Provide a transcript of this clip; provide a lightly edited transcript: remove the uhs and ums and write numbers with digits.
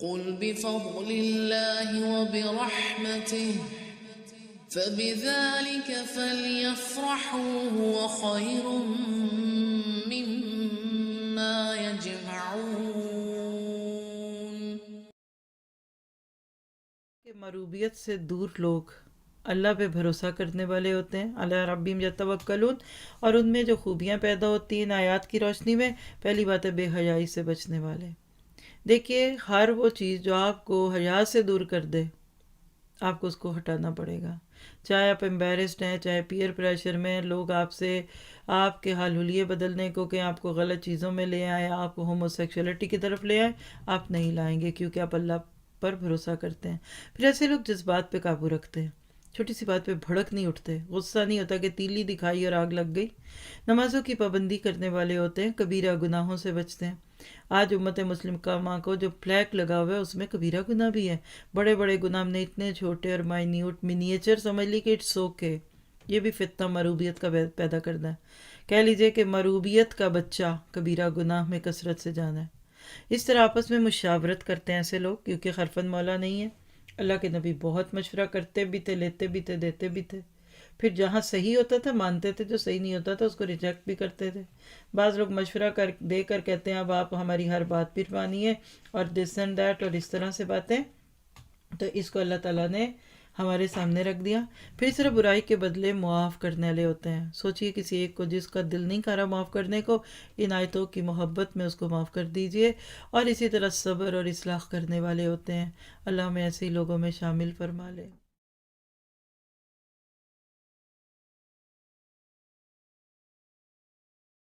قل بفضل الله وبرحمته فبذلك فليفرحوا هو خير مما يجمعون. کہ مروبیت سے دور لوگ اللہ پہ بھروسہ کرنے والے ہوتے ہیں، علی ربہم یتوکلون، اور ان میں جو خوبیاں پیدا ہوتی ہیں ان آیات کی روشنی میں، پہلی بات ہے بے حیائی سے بچنے والے. دیکھیے ہر وہ چیز جو آپ کو حیا سے دور کر دے آپ کو اس کو ہٹانا پڑے گا، چاہے آپ امبیرسڈ ہیں، چاہے پیئر پریشر میں لوگ آپ سے آپ کے حال حلیے بدلنے کو کہ آپ کو غلط چیزوں میں لے آئیں، آپ کو ہومو سیکشولیٹی کی طرف لے آئیں، آپ نہیں لائیں گے کیونکہ آپ اللہ پر بھروسہ کرتے ہیں. پھر ایسے لوگ جذبات پہ قابو رکھتے ہیں، چھوٹی سی بات پہ بھڑک نہیں اٹھتے، غصہ نہیں ہوتا کہ تیلی دکھائی اور آگ لگ گئی. نمازوں کی پابندی کرنے والے ہوتے ہیں، کبیرہ گناہوں سے بچتے ہیں. آج امت مسلمہ کو جو فلیک لگا ہوا ہے اس میں کبیرہ گناہ بھی ہے، بڑے بڑے گناہ ہم نے اتنے چھوٹے اور مائنیوٹ منیچر سمجھ لی کہ اٹس اوکے. یہ بھی فتنہ مروبیت کا پیدا کرنا ہے. کہہ لیجئے کہ مروبیت کا بچہ کبیرہ گناہ میں کثرت سے جانا ہے. اس طرح آپس میں مشاورت کرتے ہیں ایسے لوگ، کیونکہ خرفن مولا نہیں ہے. اللہ کے نبی بہت مشورہ کرتے بھی تھے، لیتے بھی تھے، دیتے بھی تھے. پھر جہاں صحیح ہوتا تھا مانتے تھے، جو صحیح نہیں ہوتا تھا اس کو ریجیکٹ بھی کرتے تھے. بعض لوگ مشورہ دے کر کہتے ہیں اب آپ ہماری ہر بات پھر مانیے اور دس اینڈ دیٹ اور اس طرح سے باتیں. تو اس کو اللہ تعالیٰ نے ہمارے سامنے رکھ دیا. پھر اس طرح برائی کے بدلے معاف کرنے والے ہوتے ہیں. سوچئے کسی ایک کو جس کا دل نہیں کر رہا معاف کرنے کو، ان آیتوں کی محبت میں اس کو معاف کر دیجئے. اور اسی طرح صبر اور اصلاح کرنے والے ہوتے ہیں. اللہ ہمیں ایسے ہی لوگوں میں شامل فرما لے.